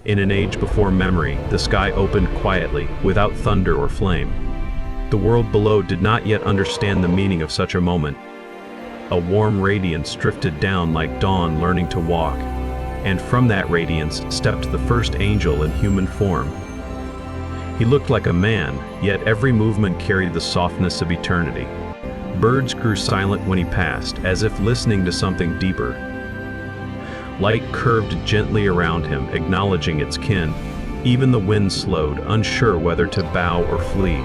In an age before memory, the sky opened quietly, without thunder or flame. The world below did not yet understand the meaning of such a moment. A warm radiance drifted down like dawn learning to walk, and from that radiance stepped the first angel in human form. He looked like a man, yet every movement carried the softness of eternity. Birds grew silent when he passed, as if listening to something deeper. Light curved gently around him, acknowledging its kin. Even the wind slowed, unsure whether to bow or flee.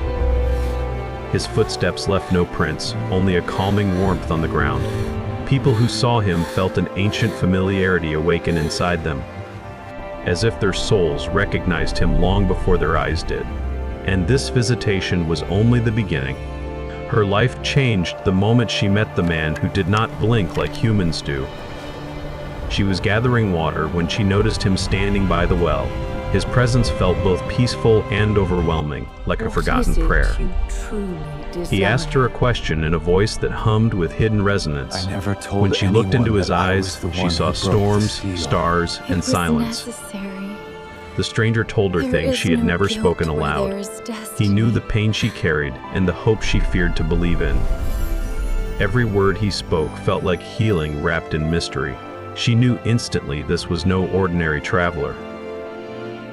His footsteps left no prints, only a calming warmth on the ground. People who saw him felt an ancient familiarity awaken inside them, as if their souls recognized him long before their eyes did. And this visitation was only the beginning. Her life changed the moment she met the man who did not blink like humans do. She was gathering water when she noticed him standing by the well. His presence felt both peaceful and overwhelming, like a forgotten prayer. He asked her a question in a voice that hummed with hidden resonance. When she looked into his eyes, she saw storms, stars, and silence. The stranger told her things she had never spoken aloud. He knew the pain she carried and the hope she feared to believe in. Every word he spoke felt like healing wrapped in mystery. She knew instantly this was no ordinary traveler.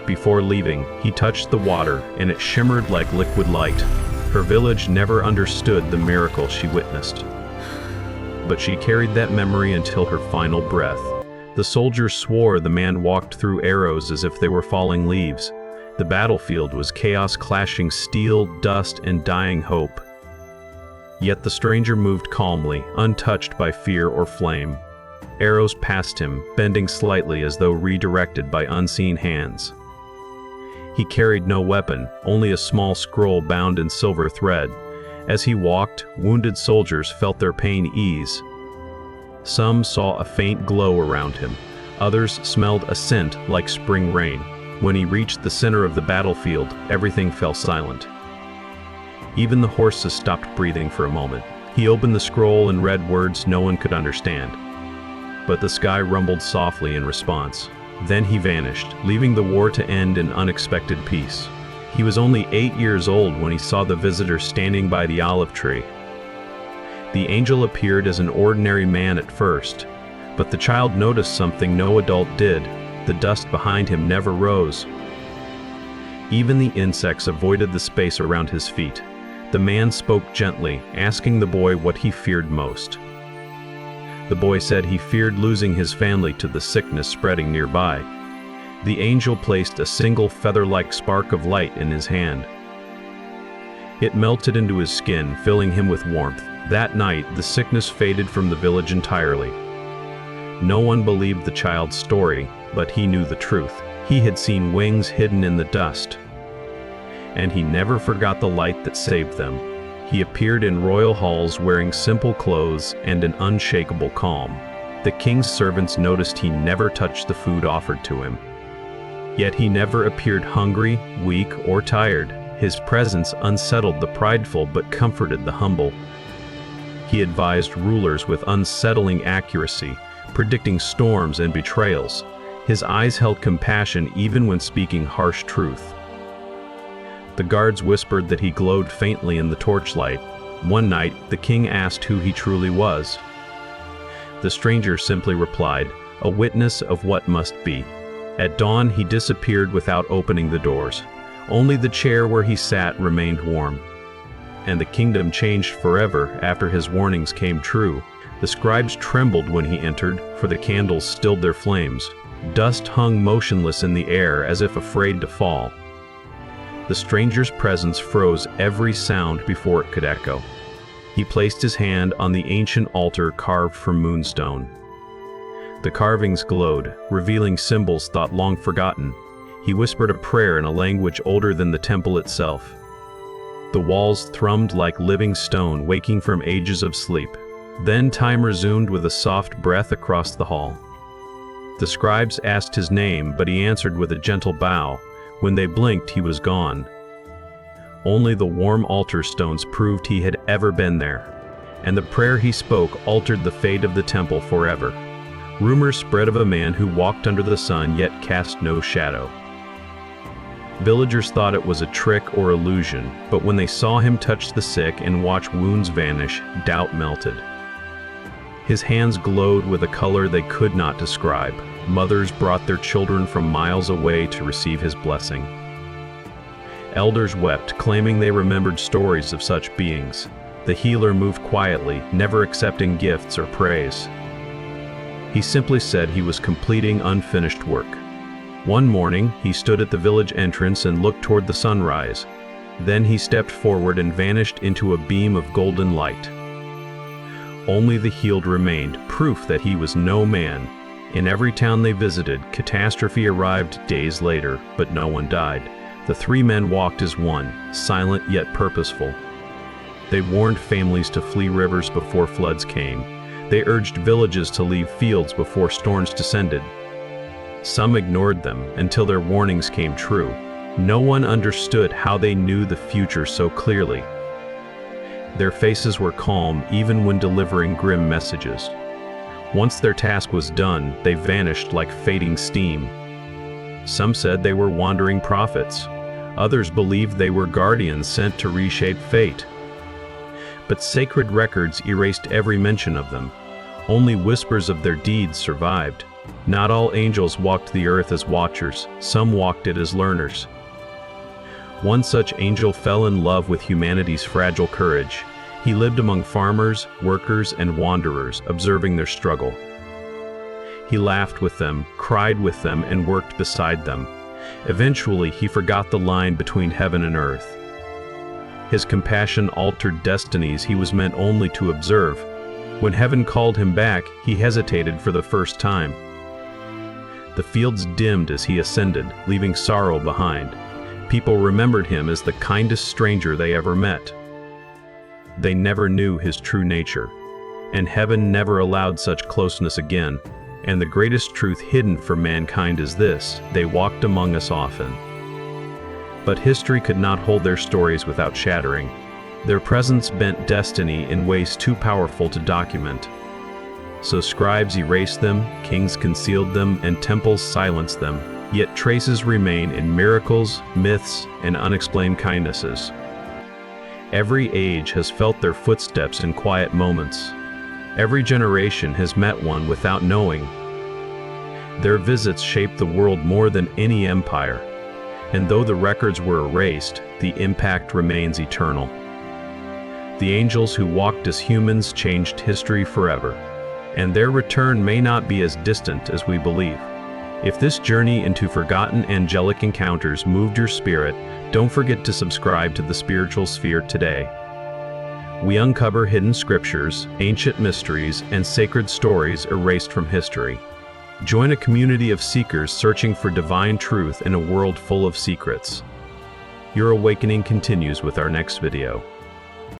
Before leaving, he touched the water, and it shimmered like liquid light. Her village never understood the miracle she witnessed. But she carried that memory until her final breath. The soldiers swore the man walked through arrows as if they were falling leaves. The battlefield was chaos, clashing steel, dust, and dying hope. Yet the stranger moved calmly, untouched by fear or flame. Arrows passed him, bending slightly as though redirected by unseen hands. He carried no weapon, only a small scroll bound in silver thread. As he walked, wounded soldiers felt their pain ease. Some saw a faint glow around him. Others smelled a scent like spring rain. When he reached the center of the battlefield, everything fell silent. Even the horses stopped breathing for a moment. He opened the scroll and read words no one could understand. But the sky rumbled softly in response. Then he vanished, leaving the war to end in unexpected peace. He was only 8 years old when he saw the visitor standing by the olive tree. The angel appeared as an ordinary man at first, but the child noticed something no adult did. The dust behind him never rose. Even the insects avoided the space around his feet. The man spoke gently, asking the boy what he feared most. The boy said he feared losing his family to the sickness spreading nearby. The angel placed a single feather-like spark of light in his hand. It melted into his skin, filling him with warmth. That night, the sickness faded from the village entirely. No one believed the child's story, but he knew the truth. He had seen wings hidden in the dust, and he never forgot the light that saved them. He appeared in royal halls wearing simple clothes and an unshakable calm. The king's servants noticed he never touched the food offered to him. Yet he never appeared hungry, weak, or tired. His presence unsettled the prideful but comforted the humble. He advised rulers with unsettling accuracy, predicting storms and betrayals. His eyes held compassion even when speaking harsh truth. The guards whispered that he glowed faintly in the torchlight. One night, the king asked who he truly was. The stranger simply replied, "A witness of what must be." At dawn, he disappeared without opening the doors. Only the chair where he sat remained warm. And the kingdom changed forever after his warnings came true. The scribes trembled when he entered, for the candles stilled their flames. Dust hung motionless in the air as if afraid to fall. The stranger's presence froze every sound before it could echo. He placed his hand on the ancient altar carved from moonstone. The carvings glowed, revealing symbols thought long forgotten. He whispered a prayer in a language older than the temple itself. The walls thrummed like living stone, waking from ages of sleep. Then time resumed with a soft breath across the hall. The scribes asked his name, but he answered with a gentle bow. When they blinked, he was gone. Only the warm altar stones proved he had ever been there, and the prayer he spoke altered the fate of the temple forever. Rumors spread of a man who walked under the sun yet cast no shadow. Villagers thought it was a trick or illusion, but when they saw him touch the sick and watch wounds vanish, doubt melted. His hands glowed with a color they could not describe. Mothers brought their children from miles away to receive his blessing. Elders wept, claiming they remembered stories of such beings. The healer moved quietly, never accepting gifts or praise. He simply said he was completing unfinished work. One morning, he stood at the village entrance and looked toward the sunrise. Then he stepped forward and vanished into a beam of golden light. Only the healed remained, proof that he was no man. In every town they visited, catastrophe arrived days later, but no one died. The three men walked as one, silent yet purposeful. They warned families to flee rivers before floods came. They urged villages to leave fields before storms descended. Some ignored them until their warnings came true. No one understood how they knew the future so clearly. Their faces were calm even when delivering grim messages. Once their task was done, they vanished like fading steam. Some said they were wandering prophets. Others believed they were guardians sent to reshape fate. But sacred records erased every mention of them. Only whispers of their deeds survived. Not all angels walked the earth as watchers, some walked it as learners. One such angel fell in love with humanity's fragile courage. He lived among farmers, workers, and wanderers, observing their struggle. He laughed with them, cried with them, and worked beside them. Eventually, he forgot the line between heaven and earth. His compassion altered destinies he was meant only to observe. When heaven called him back, he hesitated for the first time. The fields dimmed as he ascended, leaving sorrow behind. People remembered him as the kindest stranger they ever met. They never knew his true nature, and heaven never allowed such closeness again. And the greatest truth hidden from mankind is this: they walked among us often. But history could not hold their stories without shattering. Their presence bent destiny in ways too powerful to document. So scribes erased them, kings concealed them, and temples silenced them. Yet traces remain in miracles, myths, and unexplained kindnesses. Every age has felt their footsteps in quiet moments. Every generation has met one without knowing. Their visits shaped the world more than any empire. And though the records were erased, the impact remains eternal. The angels who walked as humans changed history forever. And their return may not be as distant as we believe. If this journey into forgotten angelic encounters moved your spirit, don't forget to subscribe to the Spiritual Sphere today. We uncover hidden scriptures, ancient mysteries, and sacred stories erased from history. Join a community of seekers searching for divine truth in a world full of secrets. Your awakening continues with our next video.